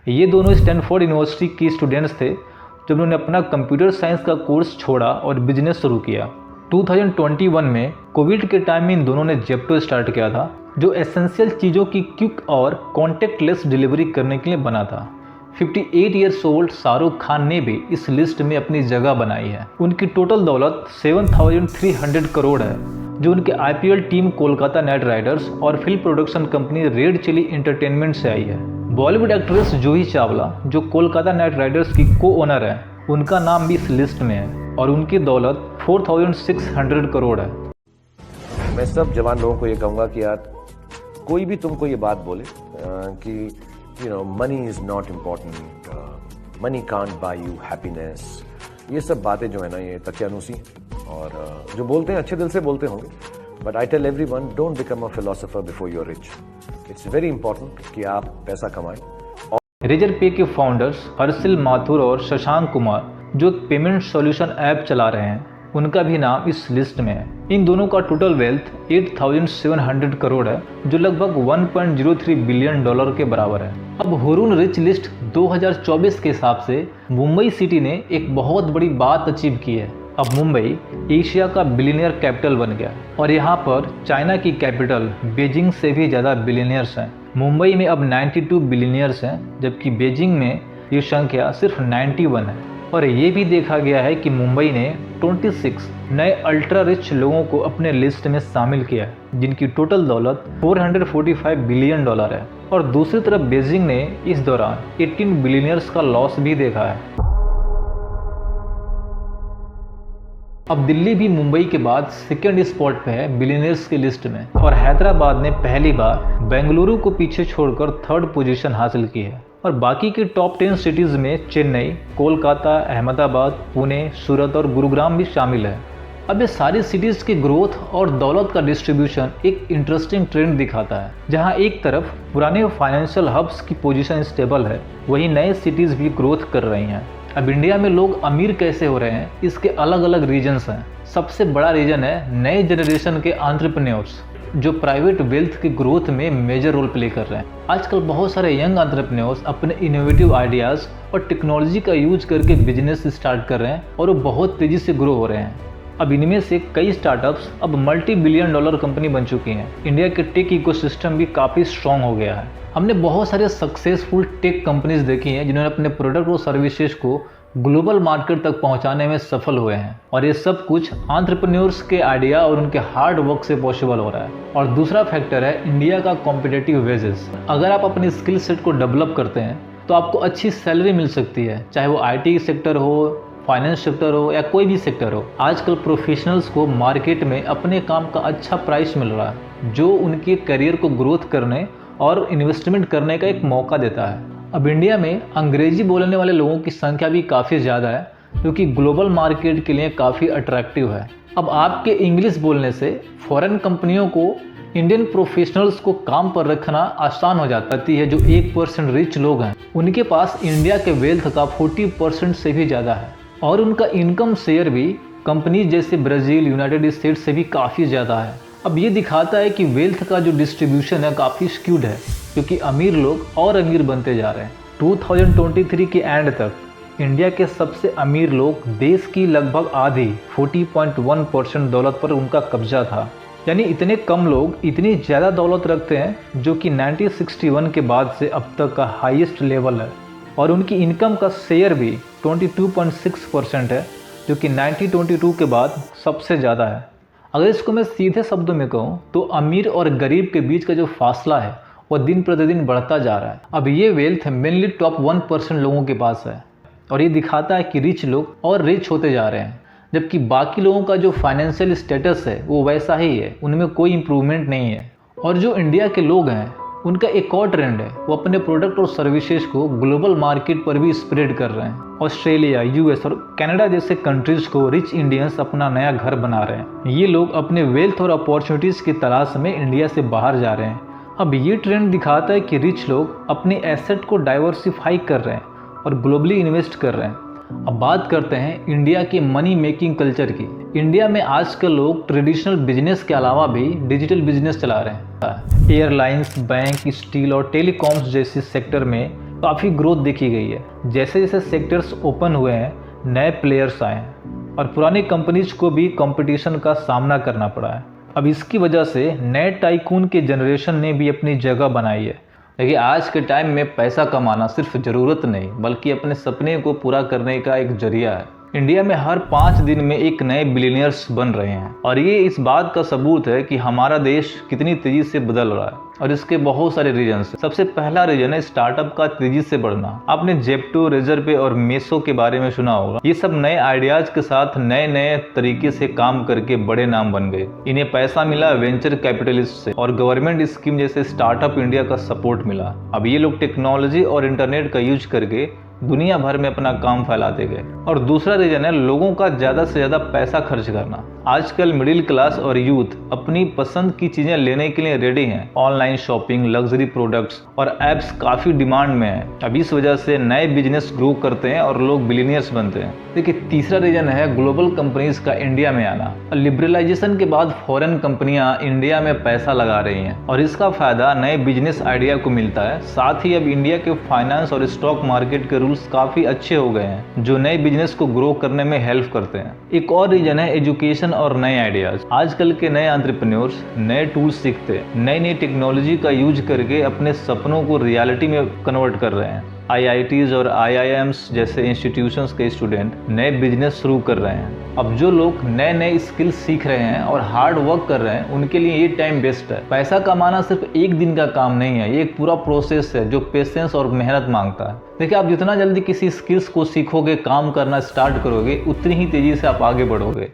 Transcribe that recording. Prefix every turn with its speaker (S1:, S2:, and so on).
S1: ये दोनों Stanford university की स्टूडेंट्स थे जब उन्होंने अपना कंप्यूटर साइंस का कोर्स छोड़ा और बिजनेस शुरू किया। 2021 में कोविड के टाइम में इन दोनों ने जेप्टो स्टार्ट किया था, जो एसेंशियल चीज़ों की क्विक और कॉन्टेक्टलेस डिलीवरी करने के लिए बना था। 58 ईयर्स ओल्ड शाहरुख खान ने भी इस लिस्ट में अपनी जगह बनाई है। उनकी टोटल दौलत 7,300 करोड़ है, जो उनके IPL team Kolkata knight riders और film production company red chilli entertainment से आई है। बॉलीवुड एक्ट्रेस जूही चावला, जो कोलकाता नाइट राइडर्स की को ओनर है, उनका नाम भी इस लिस्ट में है और उनकी दौलत 4,600 करोड़ है।
S2: मैं सब जवान लोगों को ये कहूँगा कि यार कोई भी तुमको ये बात बोले कि money is not important, money can't buy you happiness, ये सब बातें जो है ना ये तकियानुसी और जो बोलते हैं अच्छे दिल से बोलते होंगे, but I tell everyone don't become a philosopher before you are rich. It's very important कि आप पैसा कमाएं।
S1: रेजर पे के फाउंडर्स हर्षिल माथुर और शशांक कुमार, जो पेमेंट सॉल्यूशन ऐप चला रहे हैं, उनका भी नाम इस लिस्ट में है। इन दोनों का टोटल वेल्थ 8,700 करोड़ है, जो लगभग 1.03 बिलियन डॉलर के बराबर है। अब हुरून रिच लिस्ट 2024 के हिसाब से मुंबई सिटी ने एक बहुत बड़ी बात अचीव की है। अब मुंबई एशिया का बिलियनियर कैपिटल बन गया और यहाँ पर चाइना की कैपिटल बीजिंग से भी ज़्यादा बिलियनियर्स हैं। मुंबई में अब 92 बिलियनियर्स हैं, जबकि बीजिंग में ये संख्या सिर्फ 91 है। और ये भी देखा गया है कि मुंबई ने 26 नए अल्ट्रा रिच लोगों को अपने लिस्ट में शामिल किया है, जिनकी टोटल दौलत 445 बिलियन डॉलर है। और दूसरी तरफ बीजिंग ने इस दौरान 18 बिलियनियर्स का लॉस भी देखा है। अब दिल्ली भी मुंबई के बाद सेकेंड स्पॉट पे है बिलियनियर्स की लिस्ट में, और हैदराबाद ने पहली बार बेंगलुरु को पीछे छोड़कर थर्ड पोजीशन हासिल की है। और बाकी के टॉप 10 सिटीज़ में चेन्नई, कोलकाता, अहमदाबाद, पुणे, सूरत और गुरुग्राम भी शामिल है। अब ये सारी सिटीज़ की ग्रोथ और दौलत का डिस्ट्रीब्यूशन एक इंटरेस्टिंग ट्रेंड दिखाता है, जहां एक तरफ पुराने फाइनेंशियल हब्स की पोजीशन स्टेबल है, वहीं नए सिटीज़ भी ग्रोथ कर रही हैं। अब इंडिया में लोग अमीर कैसे हो रहे हैं, इसके अलग अलग रीजन्स हैं। सबसे बड़ा रीजन है नए जनरेशन के एंटरप्रेन्योर्स, जो प्राइवेट वेल्थ की ग्रोथ में मेजर रोल प्ले कर रहे हैं। आजकल बहुत सारे यंग एंटरप्रेन्योर्स अपने इनोवेटिव आइडियाज़ और टेक्नोलॉजी का यूज करके बिजनेस स्टार्ट कर रहे हैं और वो बहुत तेज़ी से ग्रो हो रहे हैं। अब इनमें से कई स्टार्टअप्स अब मल्टी बिलियन डॉलर कंपनी बन चुकी हैं। इंडिया के टेक इकोसिस्टम भी काफ़ी स्ट्रॉन्ग हो गया है। हमने बहुत सारे सक्सेसफुल टेक कंपनीज देखी हैं जिन्होंने अपने प्रोडक्ट और सर्विसेज को ग्लोबल मार्केट तक पहुंचाने में सफल हुए हैं, और ये सब कुछ एंटरप्रेन्योर्स के आइडिया और उनके हार्ड वर्क से पॉसिबल हो रहा है। और दूसरा फैक्टर है इंडिया का कॉम्पिटिटिव वेजेस। अगर आप अपने स्किल सेट को डेवलप करते हैं तो आपको अच्छी सैलरी मिल सकती है, चाहे वो IT सेक्टर हो, फाइनेंस सेक्टर हो या कोई भी सेक्टर हो। आजकल प्रोफेशनल्स को मार्केट में अपने काम का अच्छा प्राइस मिल रहा है, जो उनके करियर को ग्रोथ करने और इन्वेस्टमेंट करने का एक मौका देता है। अब इंडिया में अंग्रेजी बोलने वाले लोगों की संख्या भी काफ़ी ज़्यादा है, क्योंकि ग्लोबल मार्केट के लिए काफ़ी अट्रैक्टिव है। अब आपके इंग्लिश बोलने से फॉरेन कंपनियों को इंडियन प्रोफेशनल्स को काम पर रखना आसान हो जाता है। जो 1% रिच लोग हैं, उनके पास इंडिया के वेल्थ का 40% से भी ज़्यादा है, और उनका इनकम शेयर भी कंपनी जैसे ब्राज़ील, यूनाइटेड स्टेट्स से भी काफ़ी ज़्यादा है। अब ये दिखाता है कि वेल्थ का जो डिस्ट्रीब्यूशन है काफ़ी स्क्यूड है, क्योंकि अमीर लोग और अमीर बनते जा रहे हैं। 2023 के एंड तक इंडिया के सबसे अमीर लोग देश की लगभग आधी 40.1% दौलत पर उनका कब्जा था। यानी इतने कम लोग इतनी ज़्यादा दौलत रखते हैं, जो कि 1961 के बाद से अब तक का हाईएस्ट लेवल है। और उनकी इनकम का शेयर भी 22.6% है, जो कि 1922 के बाद सबसे ज़्यादा है। अगर इसको मैं सीधे शब्दों में कहूँ तो अमीर और गरीब के बीच का जो फासला है वो दिन प्रतिदिन बढ़ता जा रहा है। अब ये वेल्थ मेनली टॉप 1% लोगों के पास है, और ये दिखाता है कि रिच लोग और रिच होते जा रहे हैं, जबकि बाकी लोगों का जो फाइनेंशियल स्टेटस है वो वैसा ही है, उनमें कोई इम्प्रूवमेंट नहीं है। और जो इंडिया के लोग हैं उनका एक और ट्रेंड है, वो अपने प्रोडक्ट और सर्विसेज को ग्लोबल मार्केट पर भी स्प्रेड कर रहे हैं। ऑस्ट्रेलिया, US और कनाडा जैसे कंट्रीज़ को रिच इंडियंस अपना नया घर बना रहे हैं। ये लोग अपने वेल्थ और अपॉर्चुनिटीज़ की तलाश में इंडिया से बाहर जा रहे हैं। अब ये ट्रेंड दिखाता है कि रिच लोग अपने एसेट को डाइवर्सिफाई कर रहे हैं और ग्लोबली इन्वेस्ट कर रहे हैं। अब बात करते हैं इंडिया के मनी मेकिंग कल्चर की। इंडिया में आजकल लोग ट्रेडिशनल बिजनेस के अलावा भी डिजिटल बिजनेस चला रहे हैं। एयरलाइंस, बैंक, स्टील और टेलीकॉम्स जैसे सेक्टर में काफ़ी ग्रोथ देखी गई है। जैसे जैसे सेक्टर्स ओपन हुए हैं, नए प्लेयर्स आए हैं और पुरानी कंपनीज को भी कंपटीशन का सामना करना पड़ा है। अब इसकी वजह से नए टाइकून के जनरेशन ने भी अपनी जगह बनाई है। देखिए, आज के टाइम में पैसा कमाना सिर्फ ज़रूरत नहीं बल्कि अपने सपने को पूरा करने का एक जरिया है। इंडिया में हर 5 दिन में एक नए बिलियनियर्स बन रहे हैं और ये इस बात का सबूत है कि हमारा देश कितनी तेजी से बदल रहा है। और इसके बहुत सारे रीजन हैं। सबसे पहला रीजन है स्टार्टअप का तेजी से बढ़ना। आपने जेप्टो, रेजरपे और मेसो के बारे में सुना होगा। ये सब नए आइडियाज के साथ नए नए तरीके से काम करके बड़े नाम बन गए। इन्हें पैसा मिला वेंचर कैपिटलिस्ट से और गवर्नमेंट स्कीम जैसे स्टार्टअप इंडिया का सपोर्ट मिला। अब ये लोग टेक्नोलॉजी और इंटरनेट का यूज करके दुनिया भर में अपना काम फैलाते गए। और दूसरा रीजन है लोगों का ज़्यादा से ज़्यादा पैसा खर्च करना। आजकल मिडिल क्लास और यूथ अपनी पसंद की चीज़ें लेने के लिए रेडी हैं। ऑनलाइन शॉपिंग, लग्जरी प्रोडक्ट्स और एप्स काफ़ी डिमांड में है। अब इस वजह से नए बिजनेस ग्रो करते हैं और लोग बिलियनियर्स बनते हैं। देखिए, तीसरा रीजन है ग्लोबल कंपनीज का इंडिया में आना। लिबरलाइजेशन के बाद फॉरेन कंपनियां इंडिया में पैसा लगा रही हैं और इसका फायदा नए बिजनेस आइडिया को मिलता है। साथ ही अब इंडिया के फाइनेंस और स्टॉक मार्केट के रूल्स काफ़ी अच्छे हो गए हैं जो नए बिजनेस को ग्रो करने में हेल्प करते हैं। एक और रीजन है एजुकेशन और नए आइडियाज। आजकल के नए एंटरप्रेन्योर्स नए टूल्स सीखते, नई नई टेक्नोलॉजी का यूज करके अपने सपनों को रियलिटी में कन्वर्ट कर रहे हैं। IITs और IIMs जैसे इंस्टीट्यूशंस के स्टूडेंट नए बिजनेस शुरू कर रहे हैं। अब जो लोग नए नए स्किल्स सीख रहे हैं और हार्ड वर्क कर रहे हैं उनके लिए ये टाइम बेस्ट है। पैसा कमाना सिर्फ एक दिन का काम नहीं है, ये एक पूरा प्रोसेस है जो पेशेंस और मेहनत मांगता है। देखिए, आप जितना जल्दी किसी स्किल्स को सीखोगे, काम करना स्टार्ट करोगे, उतनी ही तेजी से आप आगे बढ़ोगे।